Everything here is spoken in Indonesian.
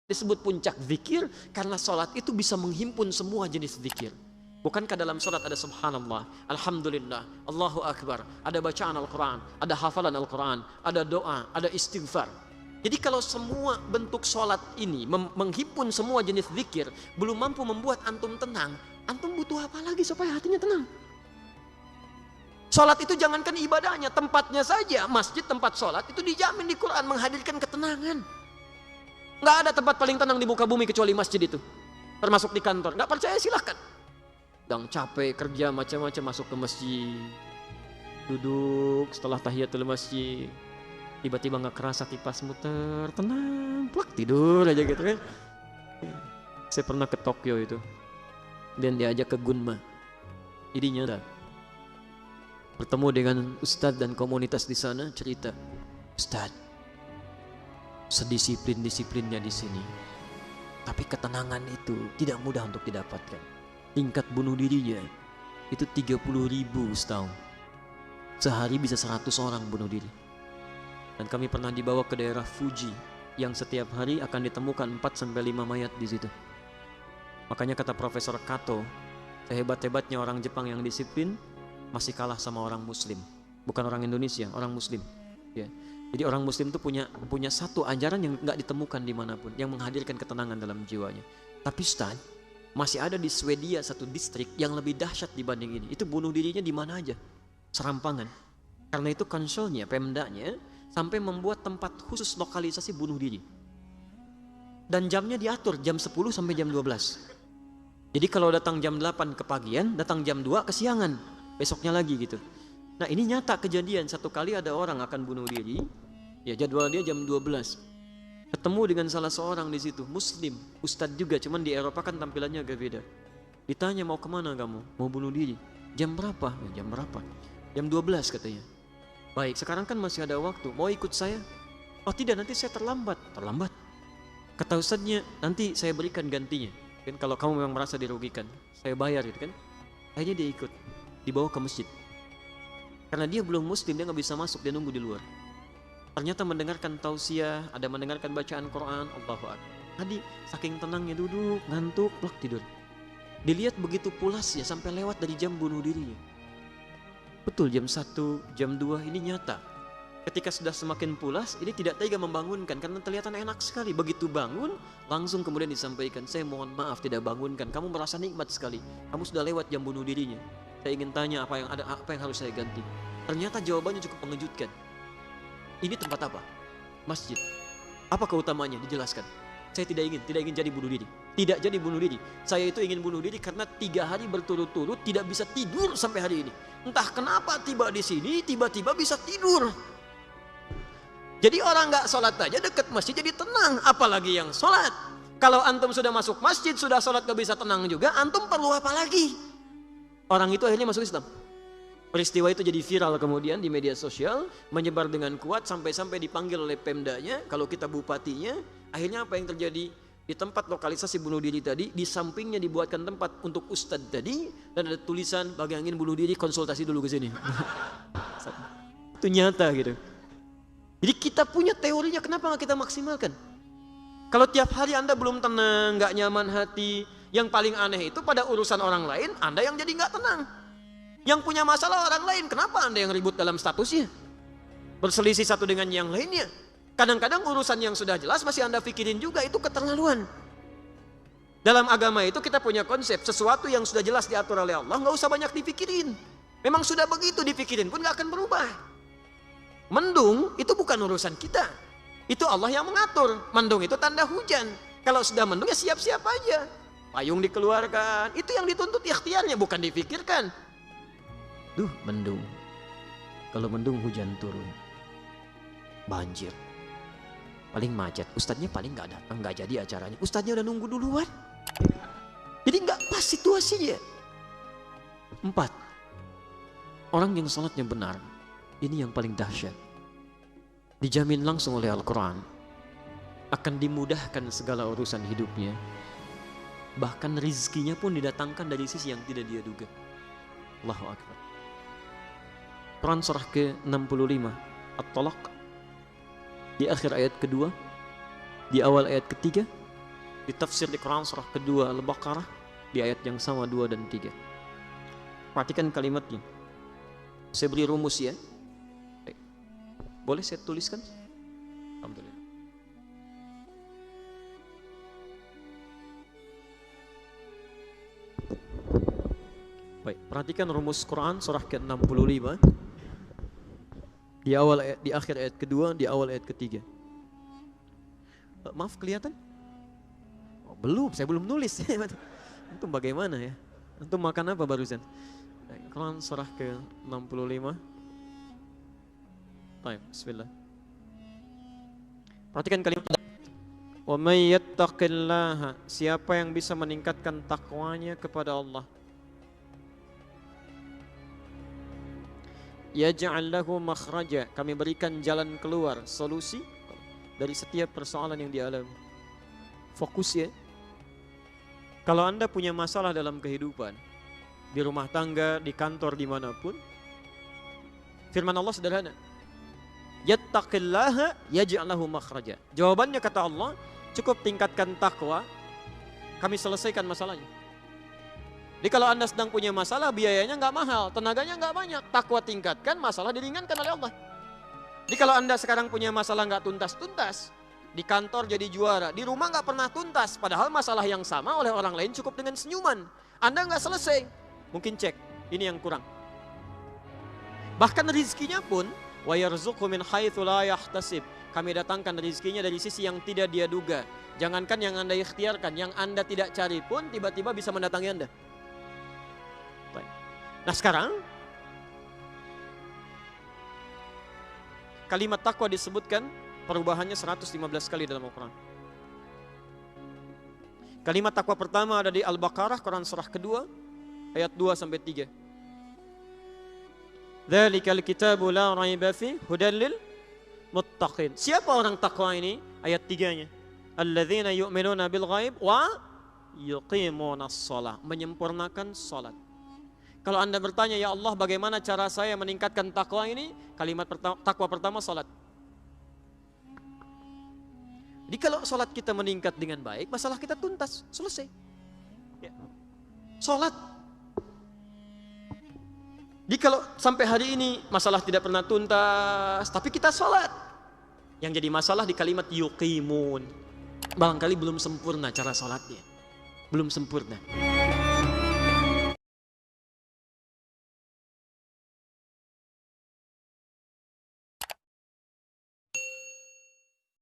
Disebut puncak zikir karena sholat itu bisa menghimpun semua jenis zikir. Bukankah dalam sholat ada subhanallah, alhamdulillah, Allahu akbar, ada bacaan Al-Quran, ada hafalan Al-Quran, ada doa, ada istighfar. Jadi kalau semua bentuk sholat ini menghimpun semua jenis zikir, belum mampu membuat antum tenang, antum butuh apa lagi supaya hatinya tenang? Sholat itu jangankan ibadahnya, tempatnya saja, masjid tempat sholat itu dijamin di Quran menghadirkan ketenangan. Nggak ada tempat paling tenang di muka bumi kecuali masjid itu. Termasuk di kantor. Nggak percaya silahkan. Sedang capek kerja macam-macam masuk ke masjid. Duduk setelah tahiyatul masjid. Tiba-tiba nggak kerasa kipas muter. Tenang. Plak tidur aja gitu kan. Saya pernah ke Tokyo itu. Dan diajak ke Gunma. Jadi nyata. Bertemu dengan ustadz dan komunitas di sana cerita. Ustadz. Sedisiplin-disiplinnya di sini. Tapi ketenangan itu tidak mudah untuk didapatkan. Tingkat bunuh dirinya itu 30.000 setahun. Sehari bisa 100 orang bunuh diri. Dan kami pernah dibawa ke daerah Fuji yang setiap hari akan ditemukan 4-5 mayat di situ. Makanya kata Profesor Kato, sehebat-hebatnya orang Jepang yang disiplin masih kalah sama orang Muslim. Bukan orang Indonesia, orang Muslim. Ya. Jadi orang Muslim itu punya satu ajaran yang nggak ditemukan dimanapun, yang menghadirkan ketenangan dalam jiwanya. Tapi Ustaz, masih ada di Swedia satu distrik yang lebih dahsyat dibanding ini. Itu bunuh dirinya di mana aja, serampangan. Karena itu konselnya, pemdanya sampai membuat tempat khusus lokalisasi bunuh diri. Dan jamnya diatur jam 10 sampai jam 12. Jadi kalau datang jam 8 kepagian, datang jam 2 kesiangan, besoknya lagi gitu. Nah ini nyata kejadian, satu kali ada orang akan bunuh diri, ya jadwal dia jam 12. Ketemu dengan salah seorang di situ, Muslim, Ustadz juga, cuman di Eropa kan tampilannya agak beda. Ditanya mau kemana kamu? Mau bunuh diri. Jam berapa? Ya, jam berapa? Jam 12 katanya. Baik, sekarang kan masih ada waktu, mau ikut saya? Oh tidak, nanti saya terlambat. Terlambat? Kata Ustadznya, nanti saya berikan gantinya. Kan kalau kamu memang merasa dirugikan, saya bayar gitu kan. Akhirnya dia ikut, dibawa ke masjid. Karena dia belum Muslim, dia nggak bisa masuk, dia nunggu di luar. Ternyata mendengarkan tausiah, ada mendengarkan bacaan Quran, Allahu Akbar. Tadi saking tenangnya duduk, ngantuk, plak tidur. Dilihat begitu pulasnya sampai lewat dari jam bunuh dirinya. Betul jam 1, jam 2 ini nyata. Ketika sudah semakin pulas, ini tidak tega membangunkan karena kelihatan enak sekali. Begitu bangun, langsung kemudian disampaikan, saya mohon maaf tidak bangunkan. Kamu merasa nikmat sekali. Kamu sudah lewat jam bunuh dirinya. Saya ingin tanya apa yang harus saya ganti. Ternyata jawabannya cukup mengejutkan. Ini tempat apa? Masjid. Apa keutamanya? Dijelaskan. Saya tidak ingin jadi bunuh diri. Tidak jadi bunuh diri. Saya itu ingin bunuh diri karena 3 hari berturut-turut tidak bisa tidur sampai hari ini. Entah kenapa tiba di sini tiba-tiba bisa tidur. Jadi orang nggak sholat aja dekat masjid jadi tenang. Apalagi yang sholat. Kalau antum sudah masuk masjid sudah sholat gak bisa tenang juga, antum perlu apa lagi? Orang itu akhirnya masuk Islam. Peristiwa itu jadi viral kemudian di media sosial, menyebar dengan kuat sampai-sampai dipanggil oleh pemdanya, kalau kita bupatinya. Akhirnya apa yang terjadi? Di tempat lokalisasi bunuh diri tadi, di sampingnya dibuatkan tempat untuk ustadz tadi, dan ada tulisan bagi yang ingin bunuh diri konsultasi dulu ke sini. Itu nyata gitu. Jadi kita punya teorinya, kenapa nggak kita maksimalkan? Kalau tiap hari Anda belum tenang, nggak nyaman hati, yang paling aneh itu pada urusan orang lain, Anda yang jadi nggak tenang. Yang punya masalah orang lain, kenapa Anda yang ribut dalam statusnya? Berselisih satu dengan yang lainnya. Kadang-kadang urusan yang sudah jelas masih Anda pikirin juga, itu keterlaluan. Dalam agama itu kita punya konsep, sesuatu yang sudah jelas diatur oleh Allah, nggak usah banyak dipikirin. Memang sudah begitu dipikirin pun nggak akan berubah. Mendung itu bukan urusan kita. Itu Allah yang mengatur. Mendung itu tanda hujan. Kalau sudah mendung ya siap-siap aja. Payung dikeluarkan, itu yang dituntut ikhtiarnya, bukan dipikirkan. Duh, mendung. Kalau mendung hujan turun. Banjir. Paling macet, ustadznya paling nggak datang, nggak jadi acaranya. Ustadznya udah nunggu duluan. Jadi nggak pas situasinya. 4. Orang yang salatnya benar, ini yang paling dahsyat. Dijamin langsung oleh Al-Quran. Akan dimudahkan segala urusan hidupnya. Bahkan rizkinya pun didatangkan dari sisi yang tidak dia duga. Allahu Akbar. Quran surah ke-65 At-Talaq, di akhir ayat kedua, di awal ayat ketiga, ditafsir di Quran surah kedua Al-Baqarah di ayat yang sama 2 dan 3. Perhatikan kalimatnya. Saya beri rumus ya. Boleh saya tuliskan? Alhamdulillah. Baik, perhatikan rumus Quran surah ke-65. Di akhir ayat kedua, di awal ayat ketiga. Maaf, kelihatan? Oh, belum, saya belum nulis. Antum bagaimana ya? Antum makan apa barusan? Quran surah ke-65. Baik, bismillah. Perhatikan kalimat. Wa may yattaqillaha, siapa yang bisa meningkatkan takwanya kepada Allah, yaj'al lahu makhraja, kami berikan jalan keluar, solusi dari setiap persoalan yang dialami. Fokus ya. Kalau Anda punya masalah dalam kehidupan, di rumah tangga, di kantor, dimanapun, firman Allah sederhana, yattaqillaha yaj'al lahu makhraja. Jawabannya kata Allah, cukup tingkatkan takwa, kami selesaikan masalahnya. Jadi kalau Anda sedang punya masalah, biayanya nggak mahal, tenaganya nggak banyak, takwa tingkatkan, masalah diringankan oleh Allah. Jadi kalau Anda sekarang punya masalah nggak tuntas-tuntas, di kantor jadi juara, di rumah nggak pernah tuntas, padahal masalah yang sama oleh orang lain cukup dengan senyuman, Anda nggak selesai, mungkin cek, ini yang kurang. Bahkan rizkinya pun, wa yarzuqhu min haitsu la yahtasib, kami datangkan rizkinya dari sisi yang tidak dia duga. Jangankan yang Anda ikhtiarkan, yang Anda tidak cari pun tiba-tiba bisa mendatangi Anda. Nah sekarang, kalimat takwa disebutkan perubahannya 115 kali dalam Al-Quran. Kalimat takwa pertama ada di Al-Baqarah, Quran surah kedua, ayat 2-3. Dzalikal kitabu la raiba fi hudan lil muttaqin. Siapa orang takwa ini? Ayat 3-nya. Alladzina yu'minuna bil ghaib wa yuqimunas shalah, menyempurnakan salat. Kalau Anda bertanya, ya Allah bagaimana cara saya meningkatkan takwa ini? Kalimat takwa pertama, salat. Jadi kalau salat kita meningkat dengan baik, masalah kita tuntas, selesai. Ya. Salat. Jadi kalau sampai hari ini masalah tidak pernah tuntas, tapi kita salat. Yang jadi masalah di kalimat yuqimun. Barangkali belum sempurna cara salatnya. Belum sempurna.